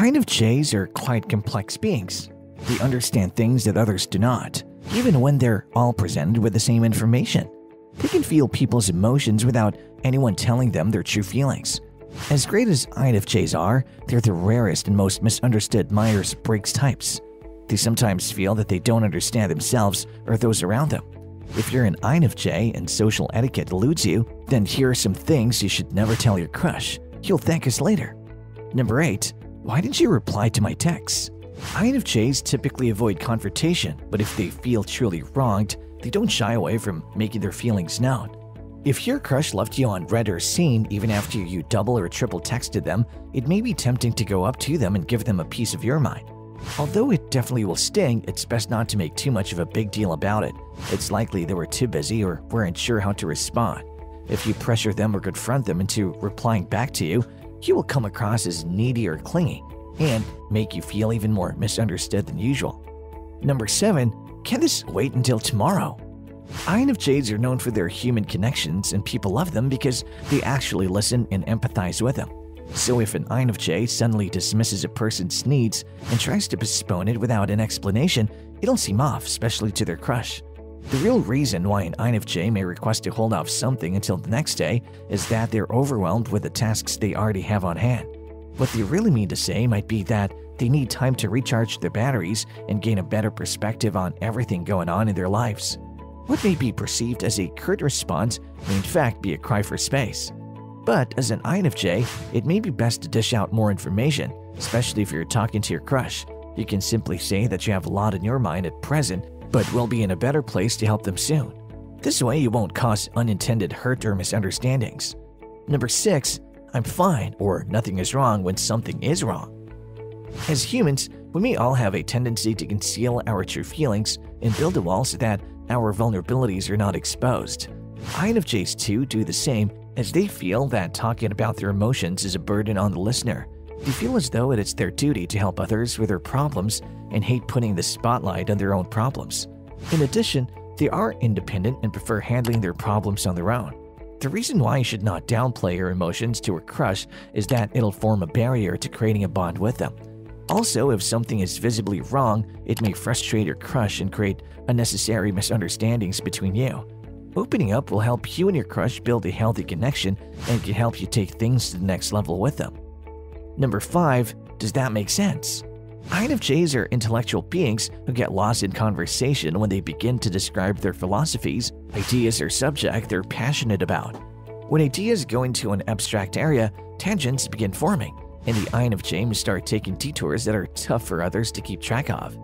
INFJs are quite complex beings. They understand things that others do not, even when they're all presented with the same information. They can feel people's emotions without anyone telling them their true feelings. As great as INFJs are, they're the rarest and most misunderstood Myers-Briggs types. They sometimes feel that they don't understand themselves or those around them. If you're an INFJ and social etiquette eludes you, then here are some things you should never tell your crush. You'll thank us later. Number 8. Why didn't you reply to my texts? INFJs typically avoid confrontation, but if they feel truly wronged, they don't shy away from making their feelings known. If your crush left you on read or seen even after you double or triple texted them, it may be tempting to go up to them and give them a piece of your mind. Although it definitely will sting, it's best not to make too much of a big deal about it. It's likely they were too busy or weren't sure how to respond. If you pressure them or confront them into replying back to you, you will come across as needy or clingy and make you feel even more misunderstood than usual. Number 7. Can this wait until tomorrow? INFJs are known for their human connections, and people love them because they actually listen and empathize with them. So if an INFJ suddenly dismisses a person's needs and tries to postpone it without an explanation, it'll seem off, especially to their crush. The real reason why an INFJ may request to hold off something until the next day is that they're overwhelmed with the tasks they already have on hand. What they really mean to say might be that they need time to recharge their batteries and gain a better perspective on everything going on in their lives. What may be perceived as a curt response may in fact be a cry for space. But as an INFJ, it may be best to dish out more information, especially if you're talking to your crush. You can simply say that you have a lot in your mind at present, but will be in a better place to help them soon. This way you won't cause unintended hurt or misunderstandings. Number 6. I'm fine or nothing is wrong when something is wrong. As humans, we may all have a tendency to conceal our true feelings and build a wall so that our vulnerabilities are not exposed. INFJs too do the same, as they feel that talking about their emotions is a burden on the listener. They feel as though it is their duty to help others with their problems and hate putting the spotlight on their own problems. In addition, they are independent and prefer handling their problems on their own. The reason why you should not downplay your emotions to a crush is that it'll form a barrier to creating a bond with them. Also, if something is visibly wrong, it may frustrate your crush and create unnecessary misunderstandings between you. Opening up will help you and your crush build a healthy connection and can help you take things to the next level with them. Number 5. Does that make sense? INFJs are intellectual beings who get lost in conversation when they begin to describe their philosophies, ideas, or subject they're passionate about. When ideas go into an abstract area, tangents begin forming, and the INFJ may start taking detours that are tough for others to keep track of.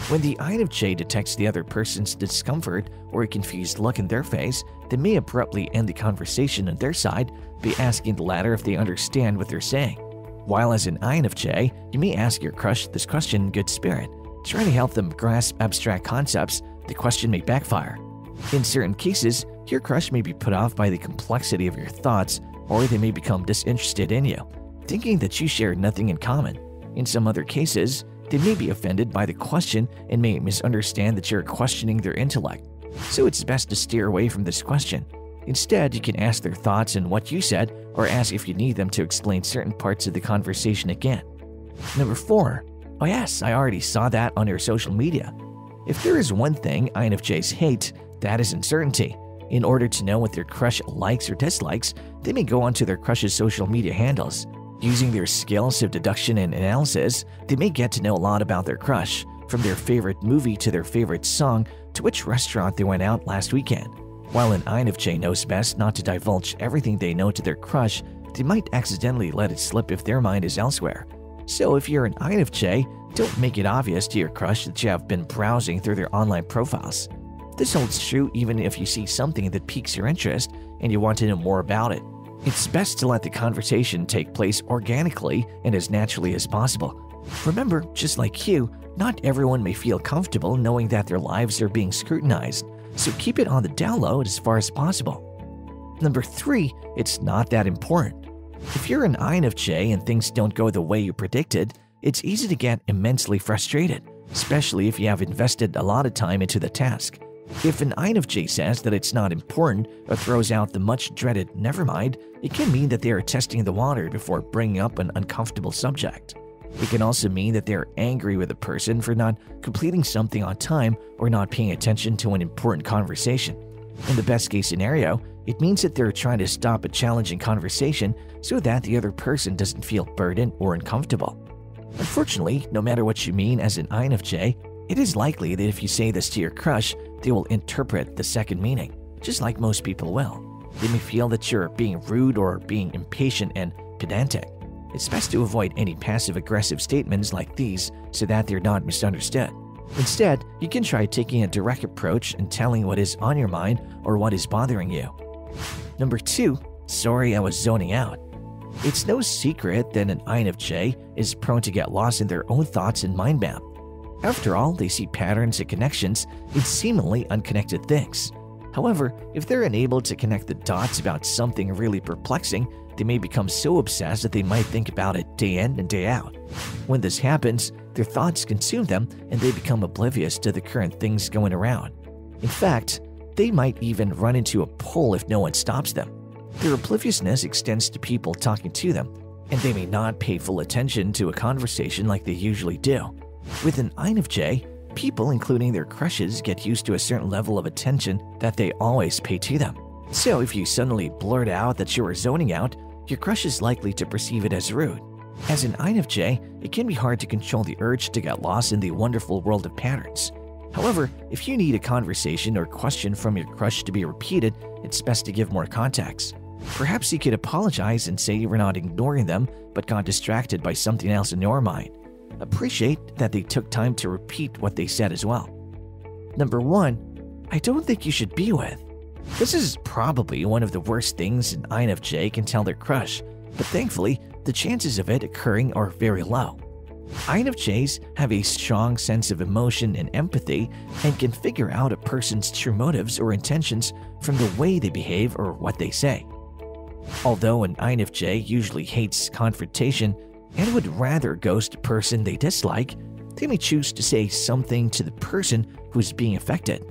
When the INFJ detects the other person's discomfort or a confused look in their face, they may abruptly end the conversation on their side by asking the latter if they understand what they're saying. While as an INFJ, you may ask your crush this question in good spirit. Trying to help them grasp abstract concepts, the question may backfire. In certain cases, your crush may be put off by the complexity of your thoughts, or they may become disinterested in you, thinking that you share nothing in common. In some other cases, they may be offended by the question and may misunderstand that you're questioning their intellect. So it's best to steer away from this question. Instead, you can ask their thoughts on what you said or ask if you need them to explain certain parts of the conversation again. Number 4. Oh yes, I already saw that on your social media. If there is one thing INFJs hate, that is uncertainty. In order to know what their crush likes or dislikes, they may go onto their crush's social media handles. Using their skills of deduction and analysis, they may get to know a lot about their crush, from their favorite movie to their favorite song to which restaurant they went out last weekend. While an INFJ knows best not to divulge everything they know to their crush, they might accidentally let it slip if their mind is elsewhere. So if you're an INFJ, don't make it obvious to your crush that you have been browsing through their online profiles. This holds true even if you see something that piques your interest and you want to know more about it. It's best to let the conversation take place organically and as naturally as possible. Remember, just like you, not everyone may feel comfortable knowing that their lives are being scrutinized, so keep it on the down low as far as possible. Number 3, it's not that important. If you're an INFJ and things don't go the way you predicted, it's easy to get immensely frustrated, especially if you have invested a lot of time into the task. If an INFJ says that it's not important or throws out the much-dreaded never mind, it can mean that they are testing the water before bringing up an uncomfortable subject. It can also mean that they're angry with a person for not completing something on time or not paying attention to an important conversation. In the best-case scenario, it means that they're trying to stop a challenging conversation so that the other person doesn't feel burdened or uncomfortable. Unfortunately, no matter what you mean as an INFJ, it is likely that if you say this to your crush, they will interpret the second meaning, just like most people will. They may feel that you're being rude or being impatient and pedantic. It's best to avoid any passive-aggressive statements like these so that they're not misunderstood. Instead, you can try taking a direct approach and telling what is on your mind or what is bothering you. Number 2. Sorry, I was zoning out. It's no secret that an INFJ is prone to get lost in their own thoughts and mind map. After all, they see patterns and connections in seemingly unconnected things. However, if they're unable to connect the dots about something really perplexing, they may become so obsessed that they might think about it day in and day out. When this happens, their thoughts consume them and they become oblivious to the current things going around. In fact, they might even run into a pole if no one stops them. Their obliviousness extends to people talking to them, and they may not pay full attention to a conversation like they usually do. With an INFJ, people, including their crushes, get used to a certain level of attention that they always pay to them. So if you suddenly blurt out that you are zoning out, your crush is likely to perceive it as rude. As an INFJ, it can be hard to control the urge to get lost in the wonderful world of patterns. However, if you need a conversation or question from your crush to be repeated, it's best to give more context. Perhaps you could apologize and say you were not ignoring them but got distracted by something else in your mind. Appreciate that they took time to repeat what they said as well. Number 1. I don't think you should be with. This is probably one of the worst things an INFJ can tell their crush, but thankfully, the chances of it occurring are very low. INFJs have a strong sense of emotion and empathy and can figure out a person's true motives or intentions from the way they behave or what they say. Although an INFJ usually hates confrontation and would rather ghost a person they dislike, they may choose to say something to the person who's being affected.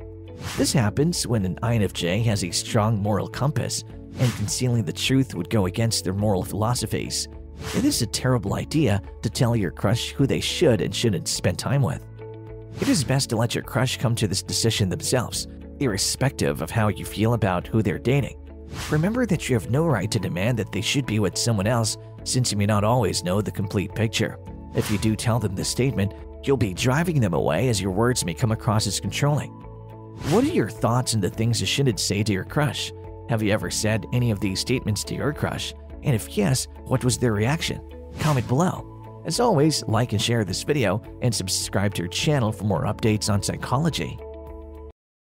This happens when an INFJ has a strong moral compass, and concealing the truth would go against their moral philosophies. It is a terrible idea to tell your crush who they should and shouldn't spend time with. It is best to let your crush come to this decision themselves, irrespective of how you feel about who they're dating. Remember that you have no right to demand that they should be with someone else, since you may not always know the complete picture. If you do tell them this statement, you'll be driving them away, as your words may come across as controlling. What are your thoughts on the things you shouldn't say to your crush? Have you ever said any of these statements to your crush? And if yes, what was their reaction? Comment below. As always, like and share this video and subscribe to our channel for more updates on psychology.